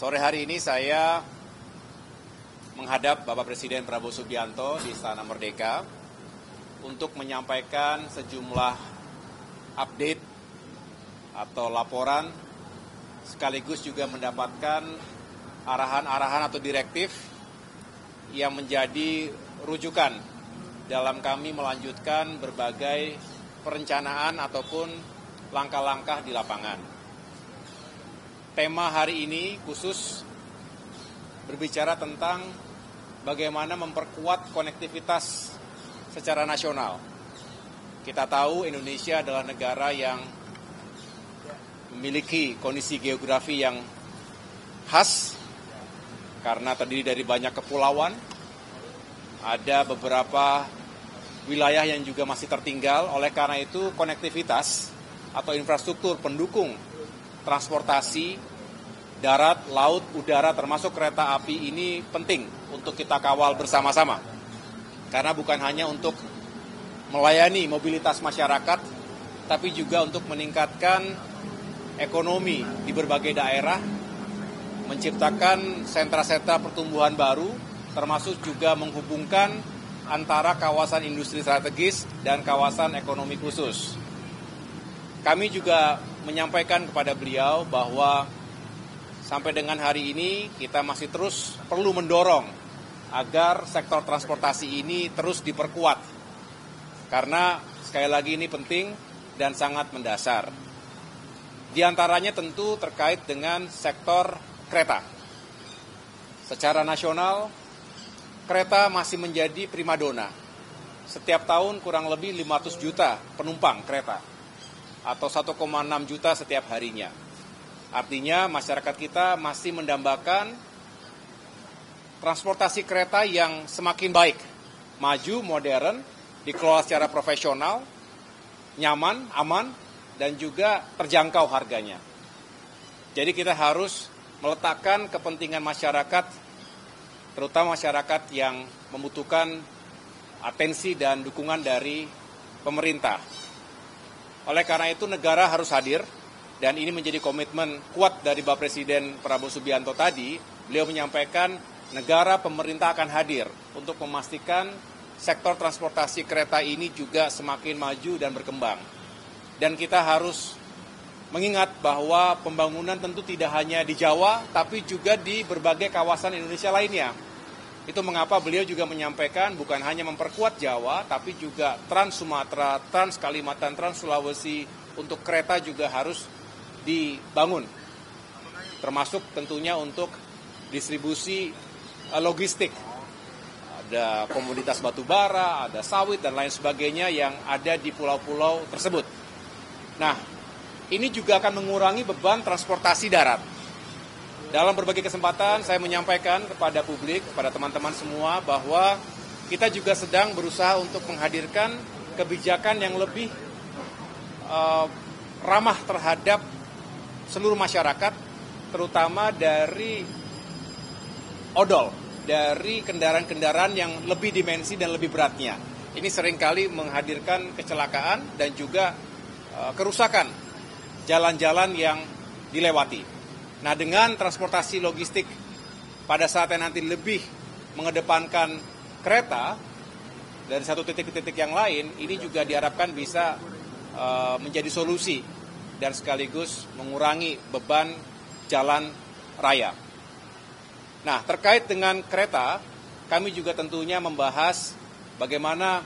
Sore hari ini saya menghadap Bapak Presiden Prabowo Subianto di Istana Merdeka untuk menyampaikan sejumlah update atau laporan, sekaligus juga mendapatkan arahan-arahan atau direktif yang menjadi rujukan dalam kami melanjutkan berbagai perencanaan ataupun langkah-langkah di lapangan. Tema hari ini khusus berbicara tentang bagaimana memperkuat konektivitas secara nasional. Kita tahu Indonesia adalah negara yang memiliki kondisi geografi yang khas karena terdiri dari banyak kepulauan. Ada beberapa wilayah yang juga masih tertinggal, oleh karena itu konektivitas atau infrastruktur pendukung transportasi darat, laut, udara termasuk kereta api ini penting untuk kita kawal bersama-sama. Karena bukan hanya untuk melayani mobilitas masyarakat, tapi juga untuk meningkatkan ekonomi di berbagai daerah, menciptakan sentra-sentra pertumbuhan baru, termasuk juga menghubungkan antara kawasan industri strategis dan kawasan ekonomi khusus. Kami juga menyampaikan kepada beliau bahwa sampai dengan hari ini kita masih terus perlu mendorong agar sektor transportasi ini terus diperkuat. Karena sekali lagi ini penting dan sangat mendasar. Di antaranya tentu terkait dengan sektor kereta. Secara nasional, kereta masih menjadi primadona. Setiap tahun kurang lebih 500 juta penumpang kereta atau 1,6 juta setiap harinya. Artinya masyarakat kita masih mendambakan transportasi kereta yang semakin baik, maju, modern, dikelola secara profesional, nyaman, aman, dan juga terjangkau harganya. Jadi kita harus meletakkan kepentingan masyarakat, terutama masyarakat yang membutuhkan atensi dan dukungan dari pemerintah. Oleh karena itu negara harus hadir, dan ini menjadi komitmen kuat dari Bapak Presiden Prabowo Subianto tadi. Beliau menyampaikan negara pemerintah akan hadir untuk memastikan sektor transportasi kereta ini juga semakin maju dan berkembang. Dan kita harus mengingat bahwa pembangunan tentu tidak hanya di Jawa, tapi juga di berbagai kawasan Indonesia lainnya. Itu mengapa beliau juga menyampaikan bukan hanya memperkuat Jawa, tapi juga Trans Sumatera, Trans Kalimantan, Trans Sulawesi, untuk kereta juga harus dibangun. Termasuk tentunya untuk distribusi logistik. Ada komoditas batu bara, ada sawit, dan lain sebagainya yang ada di pulau-pulau tersebut. Nah, ini juga akan mengurangi beban transportasi darat. Dalam berbagai kesempatan saya menyampaikan kepada publik, kepada teman-teman semua bahwa kita juga sedang berusaha untuk menghadirkan kebijakan yang lebih ramah terhadap seluruh masyarakat, terutama dari odol, dari kendaraan-kendaraan yang lebih dimensi dan lebih beratnya. Ini seringkali menghadirkan kecelakaan dan juga kerusakan jalan-jalan yang dilewati. Nah, dengan transportasi logistik pada saatnya nanti lebih mengedepankan kereta dari satu titik ke titik yang lain, ini juga diharapkan bisa menjadi solusi dan sekaligus mengurangi beban jalan raya. Nah, terkait dengan kereta, kami juga tentunya membahas bagaimana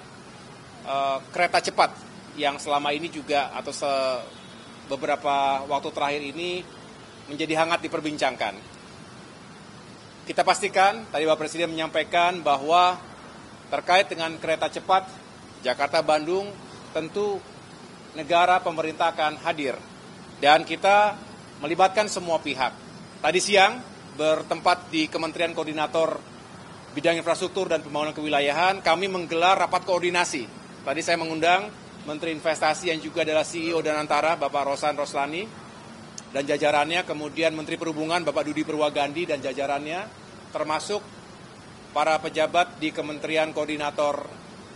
kereta cepat yang selama ini juga atau beberapa waktu terakhir ini menjadi hangat diperbincangkan. Kita pastikan, tadi Bapak Presiden menyampaikan bahwa terkait dengan kereta cepat Jakarta-Bandung, tentu negara pemerintah akan hadir. Dan kita melibatkan semua pihak. Tadi siang bertempat di Kementerian Koordinator Bidang Infrastruktur dan Pembangunan Kewilayahan, kami menggelar rapat koordinasi. Tadi saya mengundang Menteri Investasi yang juga adalah CEO Danantara, Bapak Rosan Roslani, dan jajarannya, kemudian Menteri Perhubungan Bapak Dudi Purwagandi dan jajarannya, termasuk para pejabat di Kementerian Koordinator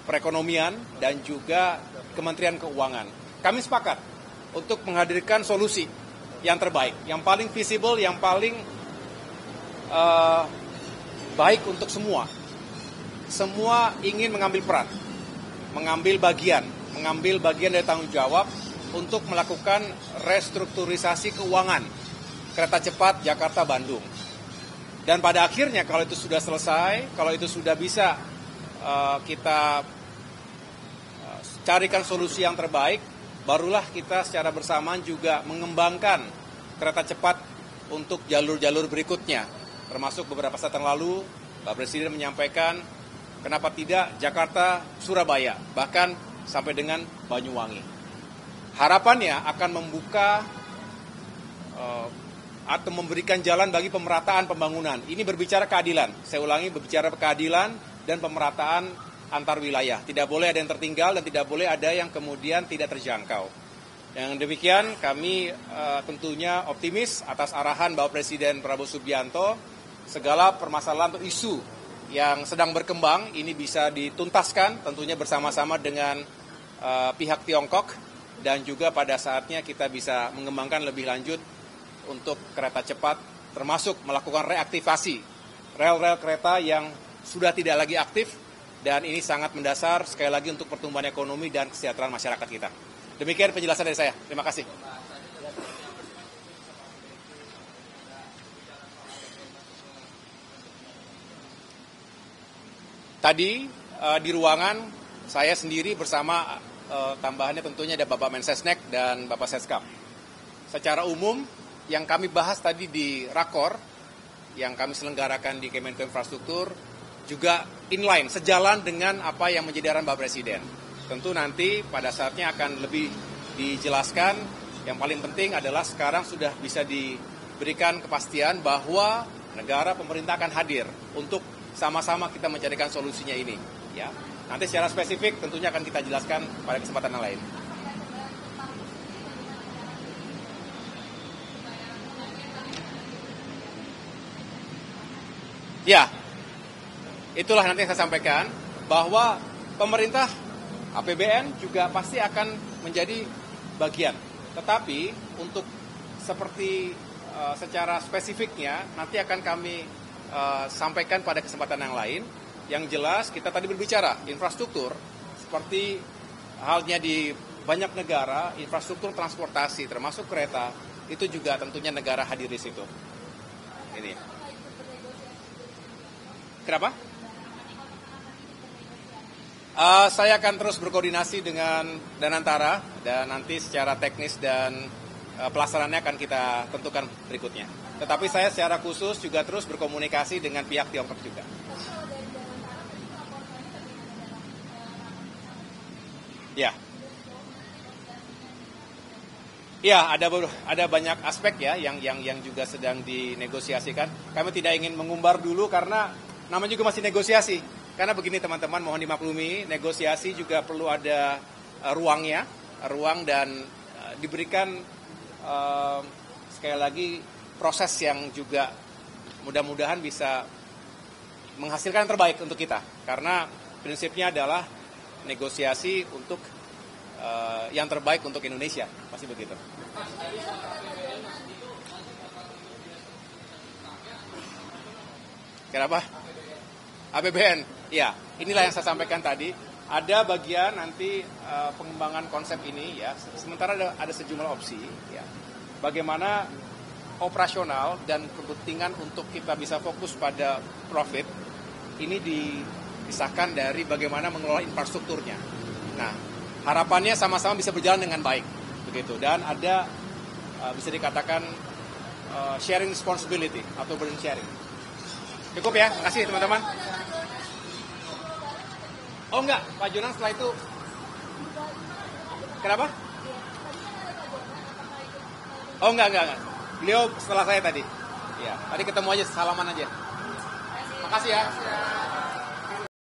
Perekonomian dan juga Kementerian Keuangan. Kami sepakat untuk menghadirkan solusi yang terbaik, yang paling visible, yang paling eh, baik untuk semua. Semua ingin mengambil peran, mengambil bagian dari tanggung jawab untuk melakukan restrukturisasi keuangan kereta cepat Jakarta-Bandung. Dan pada akhirnya kalau itu sudah selesai, kalau itu sudah bisa kita carikan solusi yang terbaik, barulah kita secara bersamaan juga mengembangkan kereta cepat untuk jalur-jalur berikutnya. Termasuk beberapa saat yang lalu, Pak Presiden menyampaikan kenapa tidak Jakarta-Surabaya, bahkan sampai dengan Banyuwangi. Harapannya akan membuka atau memberikan jalan bagi pemerataan pembangunan. Ini berbicara keadilan. Saya ulangi, berbicara keadilan dan pemerataan antar wilayah. Tidak boleh ada yang tertinggal dan tidak boleh ada yang kemudian tidak terjangkau. Yang demikian kami tentunya optimis atas arahan Bapak Presiden Prabowo Subianto, segala permasalahan atau isu yang sedang berkembang ini bisa dituntaskan tentunya bersama-sama dengan pihak Tiongkok, dan juga pada saatnya kita bisa mengembangkan lebih lanjut untuk kereta cepat, termasuk melakukan reaktivasi rel-rel kereta yang sudah tidak lagi aktif, dan ini sangat mendasar sekali lagi untuk pertumbuhan ekonomi dan kesejahteraan masyarakat kita. Demikian penjelasan dari saya. Terima kasih. Tadi di ruangan saya sendiri bersama tambahannya tentunya ada Bapak Mensesnek dan Bapak Seskap. Secara umum yang kami bahas tadi di Rakor yang kami selenggarakan di Kemenko Infrastruktur juga inline, sejalan dengan apa yang menjadi arahan Bapak Presiden. Tentu nanti pada saatnya akan lebih dijelaskan. Yang paling penting adalah sekarang sudah bisa diberikan kepastian bahwa negara pemerintah akan hadir untuk sama-sama kita mencarikan solusinya ini. Ya, nanti secara spesifik tentunya akan kita jelaskan pada kesempatan yang lain. Ya, itulah nanti yang saya sampaikan bahwa pemerintah APBN juga pasti akan menjadi bagian. Tetapi untuk seperti secara spesifiknya nanti akan kami sampaikan pada kesempatan yang lain. Yang jelas kita tadi berbicara infrastruktur seperti halnya di banyak negara, infrastruktur transportasi termasuk kereta itu juga tentunya negara hadir di situ. Ini. Kenapa? Saya akan terus berkoordinasi dengan Danantara dan nanti secara teknis dan pelaksanaannya akan kita tentukan berikutnya. Tetapi saya secara khusus juga terus berkomunikasi dengan pihak Tiongkok juga. Ya. Ya, ada banyak aspek ya yang juga sedang dinegosiasikan. Kami tidak ingin mengumbar dulu karena namanya juga masih negosiasi. Karena begini teman-teman, mohon dimaklumi, negosiasi juga perlu ada ruang dan diberikan sekali lagi proses yang juga mudah-mudahan bisa menghasilkan yang terbaik untuk kita. Karena prinsipnya adalah negosiasi untuk yang terbaik untuk Indonesia, pasti begitu. Kenapa? APBN, ya, inilah yang saya sampaikan tadi. Ada bagian nanti pengembangan konsep ini, ya. Sementara ada sejumlah opsi, ya. Bagaimana operasional dan kepentingan untuk kita bisa fokus pada profit ini dipisahkan dari bagaimana mengelola infrastrukturnya. Nah, harapannya sama-sama bisa berjalan dengan baik, begitu. Dan ada bisa dikatakan sharing responsibility atau burden sharing. Cukup ya, terima kasih teman-teman. Oh enggak, Pak Jonan setelah itu. Kenapa? Oh enggak. Beliau setelah saya tadi. Ya, tadi ketemu aja, salaman aja. Makasih ya.